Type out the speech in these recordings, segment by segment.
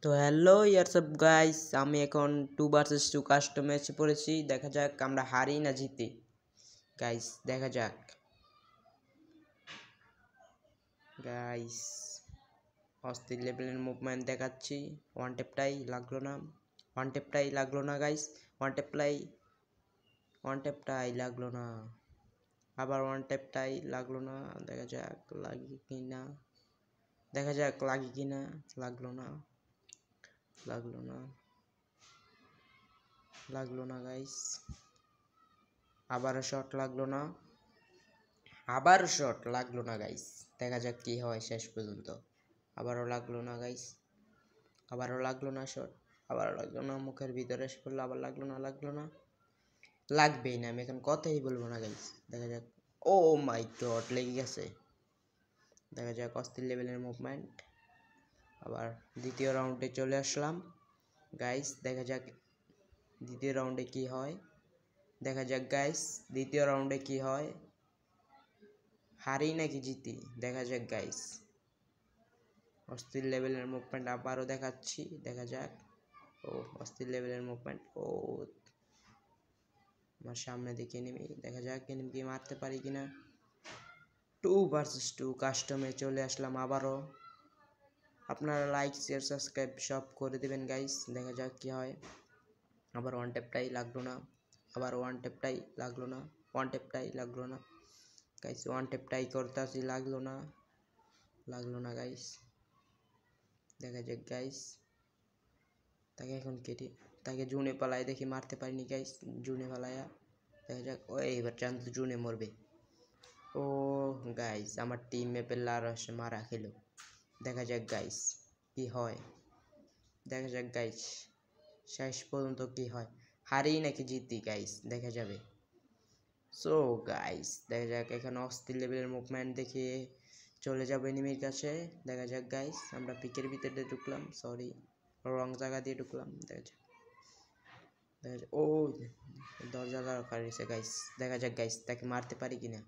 তো hello ইয়ারসব guys, আমি এখন 2 vs 2 কাস্টম ম্যাচে পড়েছি। দেখা যাক আমরা হারি না জিতি। গাইস দেখা যাক। গাইস অস্থির লেভেলের মুভমেন্ট দেখাচ্ছি। ওয়ান টেপটাই লাগলো না গাইস। ওয়ান টেপটাই লাগলো না। আবার ওয়ান টেপটাই লাগলো না। দেখা যাক লাগে কিনা। লাগলো না গাইস। আবারও শট লাগলো না গাইস। দেখা যাক কি হয় শেষ পর্যন্ত। আবারও লাগলো না গাইস। আবারও লাগলো না শট। আবারও লাগলো না, মুখের ভিতরে এসে পড়লো। আবার লাগলো না, লাগবেই না। আমি এখন কথাই বলবো না গাইস। দেখা যাক। ও মাই গড, লেগে গেছে। দেখা যাক অস্থির লেভেলের মুভমেন্ট। আবার দ্বিতীয় রাউন্ডে চলে আসলাম গাইস। দেখা যাক দ্বিতীয় রাউন্ডে কি হয়। হারি নাকি জিতি দেখা যাক গাইস। অস্থির লেভেলের মুভমেন্ট আবারও দেখাচ্ছি। দেখা যাক। ও অস্থির লেভেলের মুভমেন্ট। ও আমার সামনে দিকে এনিমি। দেখা যাক এনিমিকে মারতে পারি কিনা। 2 vs 2 কাস্টমে চলে আসলাম আবারও। আপনারা লাইক শেয়ার সাবস্ক্রাইব সব করে দেবেন গাইস। দেখা যাক কি হয়। আবার ওয়ান টেপটাই লাগলো না গাইস। ওয়ান টেপটাই করতেছি, লাগলো না গাইস। দেখা যাক গাইস। তাকে জুনে পালায় দেখি, মারতে পারিনি গাইস। জুনে পালায়া দেখা যাক। ও এবার চান্দু জুনে মরবে। ও গাইস, আমার টিম ম্যাপের লারস মারা খেলো। দেখা যাক গাইস কি হয়। শেষ পর্যন্ত কি হয়, হারি নাকি জিতি গাইস দেখা যাবে। সো গাইস দেখা যাক। এখানে অস্থির লেভেলের মুভমেন্ট দেখিয়ে চলে যাবো এনিমির কাছে। দেখা যাক গাইস। আমরা পিকের ভিতরে ঢুকলাম, সরি রং জায়গা দিয়ে ঢুকলাম। দেখা যাক। ও দরজা দরকার হয়েছে গাইস। দেখা যাক গাইস তাকে মারতে পারি কিনা।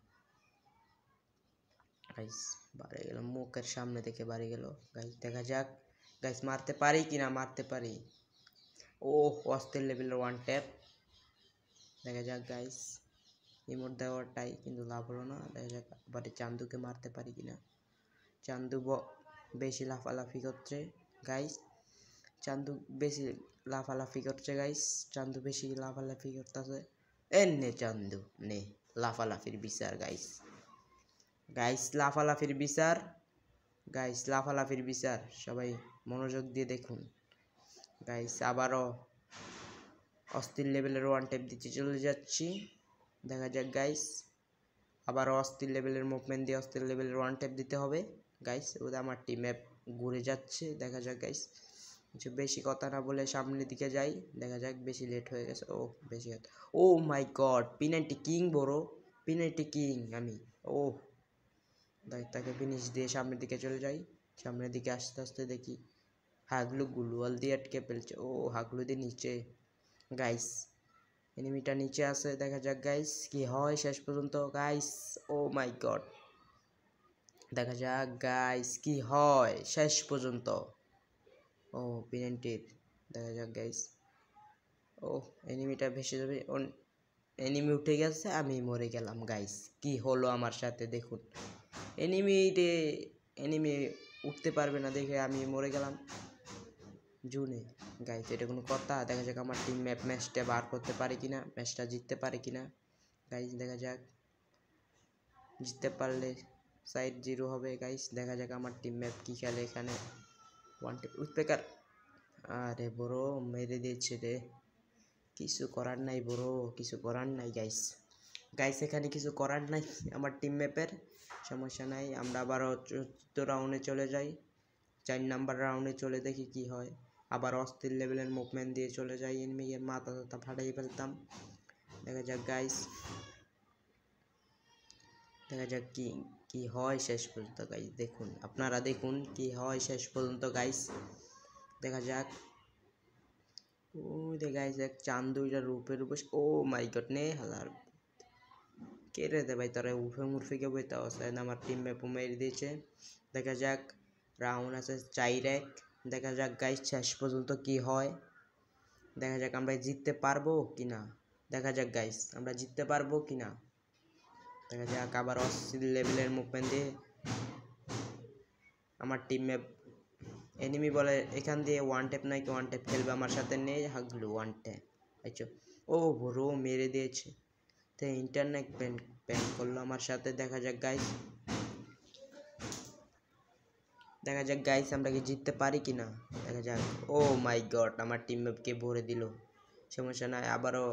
গাইস বাড়ি গেল, মুখের সামনে থেকে বাড়ি গেল গাইস। দেখা যাক গাইস মারতে পারি কিনা। ও অস্থির লেভেলের ওয়ান ট্যাপ। দেখা যাক গাইস। ইমোট দেওয়াটাই কিন্তু লাভ হলো না। দেখা যাক আবার চান্দুকে মারতে পারি কিনা। চান্দু বেশি লাফালাফি করছে গাইস। চান্দু বেশি লাফালাফি করতেছে। নে চান্দু নে, লাফালাফির বিচার গাইস। লাফালাফির বিচার সবাই মনোযোগ দিয়ে দেখুন গাইস। আবারও অস্থির লেভেলের ওয়ান ট্যাপ দিতে চলে যাচ্ছি। দেখা যাক গাইস। আবারও অস্থির লেভেলের মুভমেন্ট দিয়ে অস্থির লেভেলের ওয়ান ট্যাপ দিতে হবে গাইস। ওদের আমার টিম ম্যাপ ঘুরে যাচ্ছে। দেখা যাক গাইস। বেশি কথা না বলে সামনের দিকে যাই। দেখা যাক, বেশি লেট হয়ে গেছে। ও মাই গড, পেনাল্টি কিং আমি। ও তাকে ফিনিশ দিয়ে সামনের দিকে চলে যাই। সামনের দিকে আস্তে আস্তে দেখি হাগলু গুলওয়াল দিয়ে আটকে ফেলছে। ও হাগলু দিয়ে নিচে গাইস। এনিমিটা নিচে আছে। দেখা যাক গাইস কি হয় শেষ পর্যন্ত গাইস। ও মাই গড, দেখা যাক গাইস কি হয় শেষ পর্যন্ত। ও পেনাল্টির। দেখা যাক গাইস। ও এনিমিটা ভেসে যাবে। এনিমি উঠে গেছে, আমি মরে গেলাম গাইস। কি হলো আমার সাথে দেখুন। এনিমি উঠতে পারবে না দেখে আমি মরে গেলাম জুনে গাইস। এটা কোনো কথা? দেখা যাক আমার টিম ম্যাচটা বার করতে পারে কিনা, ম্যাচটা জিততে পারে কিনা গাইস। দেখা যাক, জিততে পারলে সাইড 0 হবে গাইস। দেখা যাক আমার টিম ম্যাপ কি খেলে এখানে। ওয়ান টেপ উইথপেকার। আরে বড় মেরে দিয়েছে রে। কিছু করার নাই গাইস। এখানে কিছু করার নাই আমার টিম ম্যাপের। সমস্যা নাই, আমরা আবারও 4th রাউন্ডে চলে যাই। 4 নাম্বার রাউন্ডে চলে দেখি কি হয়। আবার অস্থির লেভেলের মুভমেন্ট দিয়ে চলে যাই। এনিমির মাথা ফাটাই ফেলতাম। দেখা যাক গাইস। দেখা যাক কি হয় শেষ পর্যন্ত গাইস। দেখুন, আপনারা দেখুন কি হয় শেষ পর্যন্ত গাইস। দেখা যাক। ওই গাইস এক চান্দুইটা রূপের উপর। ও মাই গড, নে হালার কে রে দে ভাই, তোরা উফে কে বইতে আছে না। আমার টিম ম্যাপ মেরে দিয়েছে। দেখা যাক, রাউন্ড আছে 4-1। দেখা যাক গাইস শেষ পর্যন্ত কি হয়। দেখা যাক আমরা জিততে পারবো কিনা। দেখা যাক গাইস আমরা জিততে পারবো কিনা। দেখা যাক আবার অস্থির লেভেলের মুভমেন্ট দিয়ে আমার টিমে এনিমি বলে এখান দিয়ে ওয়ান ট্যাপ নাকি ওয়ান ট্যাপ খেলবে আমার সাথে, নেই হাগলু ওয়ান ট্যাপ। আচ্ছা ও বড় মেরে দিয়েছে, তো ইন্টারনেট প্যান করলো আমার সাথে। দেখা যাক গাইস, দেখা যাক গাইস আমরা কি জিততে পারি কিনা। দেখা যাক। ও মাই গড আমার টিমমেটকে ভরে দিল, সমস্যা নাই, আবারও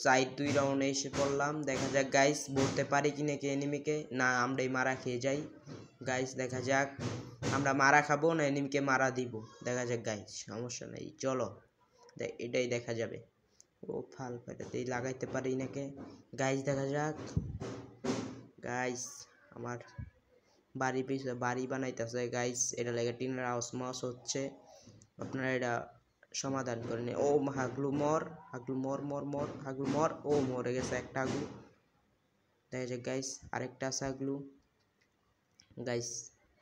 সাইড 2 রাউন্ডে এসে পড়লাম। দেখা যাক গাইস ভরতে পারি কিনা কি এনিমিকে, না আমরাই মারা খেয়ে যাই গাইস। দেখা যাক আমরা মারা খাবো না এনিমিকে মারা দিব। দেখা যাক গাইস, সমস্যা নাই, চলো এটাই দেখা যাবে। ও ফাল পাইতে লাগাইতে পারি নাকি গাইস। দেখা যাক গাইস আমার বাড়ি পিছনে বাড়ি বানাইতেছে গাইস, এটা লাগে টিনের আওয়াজ হচ্ছে, আপনারা এটা সমাধান করেন। ও হাগলু মর, হাগলু মর মর মর, হাগলু মর। ও মরে গেছে একটা হাগলু। দেখা যাক গাইস আরেকটা আছে হাগলু। গাইস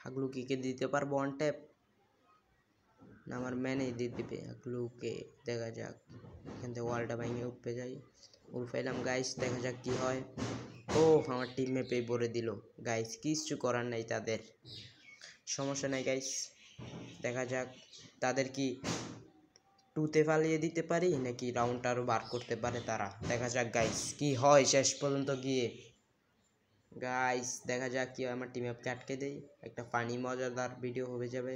হাগলু কি দিতে পারবো ওয়ান ট্যাপ, না আমার ম্যানে দিয়ে দিবে হাগলুকে। দেখা যাক এখান থেকে ওয়ালটা ভেঙে উপরে যাই, উল্ফাইলাম গাইস। দেখা যাক কি হয়। ও আমার টিম মেপে ভরে দিল গাইস, কিছু করার নাই তাদের, সমস্যা নাই গাইস। দেখা যাক তাদের কি 2তে ফালিয়ে দিতে পারি নাকি রাউন্ডটা আরও বার করতে পারে তারা। দেখা যাক গাইস কি হয় শেষ পর্যন্ত গিয়ে গাইস। দেখা যাক কি হয়, আমার টিম আপকে আটকে দেই, একটা ফানি মজাদার ভিডিও হয়ে যাবে।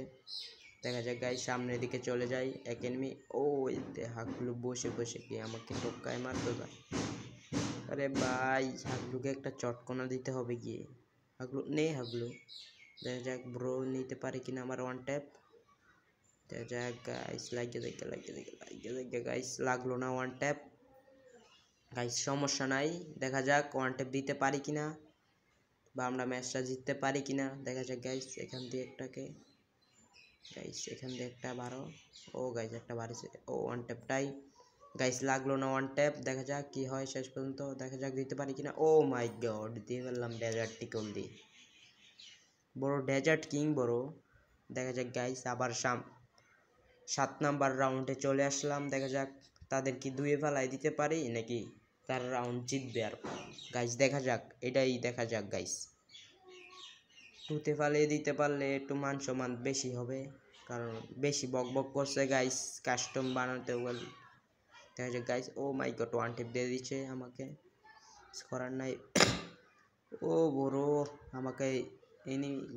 দেখা যাক গাইস সামনের দিকে চলে যাই, এক এনিমি। ও হাগলু বসে বসে কি আমাকে টোক্কায় মারতো না। আরে ভাই হাগলুকে একটা চটকনা দিতে হবে গিয়ে। হাগলু নে হাগলু। দেখা যাক ব্রো নিতে পারে কিনা আমার ওয়ান ট্যাপ। দেখা যাক গাইস লাগিয়ে দেখে গাইস, লাগলো না ওয়ান ট্যাপ গাইস, সমস্যা নাই। দেখা যাক ওয়ান ট্যাপ দিতে পারি কিনা বা আমরা ম্যাচটা জিততে পারি কিনা। দেখা যাক গাইস এখান দিয়ে একটাকে গাইস, এখান দিয়ে একটা 12। ও গাইস একটা বাড়িছে, ও ওয়ান ট্যাপটাই গাইস, লাগলো না ওয়ান ট্যাপ। দেখা যাক কি হয় শেষ পর্যন্ত, দেখা যাক দিতে পারি কিনা। ও মাই গড দিয়ে ফেললাম ডেজার্ট টিকল দিয়ে, বড় ডেজার্ট কিং বড়। দেখা যাক গাইস আবার 7 নাম্বার রাউন্ডে চলে আসলাম। দেখা যাক তাদের কি 2-এ ফেলাই দিতে পারি নাকি তারা রাউন্ড জিতবে আর গাইস। দেখা যাক এটাই দেখা যাক গাইস, 2-তে ফালিয়ে দিতে পারলে একটু মান সম্মান বেশি হবে, কারণ বেশি বক বক করছে গাইস কাস্টম বানাতে বলে। দেখা যাক গাইস, ও মাই গড ওয়ান টিপ দিয়ে দিচ্ছে আমাকে, করার নাই। ও বড় আমাকে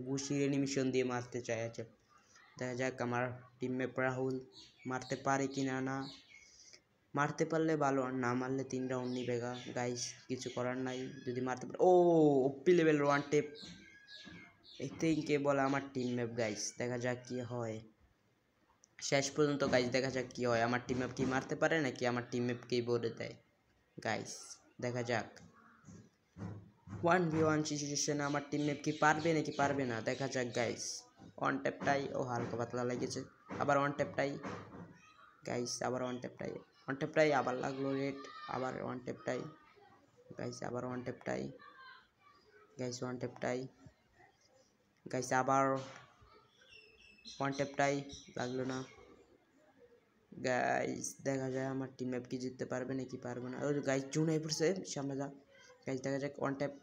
ঘুষির এনিমিশন দিয়ে মারতে চাই। আছে দেখা যাক আমার টিমমেট রাহুল মারতে পারে কিনা, না মারতে পারলে ভালো, আর না মারলে 3 রাউন্ড নিবে গাইস, কিছু করার নাই যদি মারতে পারে। ও ওপি লেভেল ওয়ান টেপ, এতেই কে বলে আমার টিমমেট গাইস। দেখা যাক কি হয় শেষ পর্যন্ত গাইস, দেখা যাক কি হয়, আমার টিমমেট কি মারতে পারে নাকি আমার টিমমেটকেই বলে দেয় গাইস। দেখা যাক 1v1 সিচুয়েশনে আমার টিমমেট কি পারবে নাকি পারবে না। দেখা যাক গাইস, ওয়ান ট্যাপটাই ও হালকা পাতলা লেগেছে, আবার ওয়ান ট্যাপটাই গাইস, আবার ওয়ান ট্যাপটাই আবার লাগলো রেড, আবার ওয়ান ট্যাপটাই গাইস, আবার ওয়ান ট্যাপটাই গাইস, ওয়ান ট্যাপটাই গাইস, আবার ওয়ান ট্যাপটাই লাগলো না গাইস। দেখা যায় আমার টিমমেট কি জিততে পারবে নাকি পারবে না। ওই গাইস জুনাই পড়ছে সামনে যা গাইস। দেখা যাক ওয়ান ট্যাপ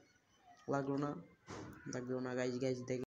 লাগলো না গাইস। গাইস দেখে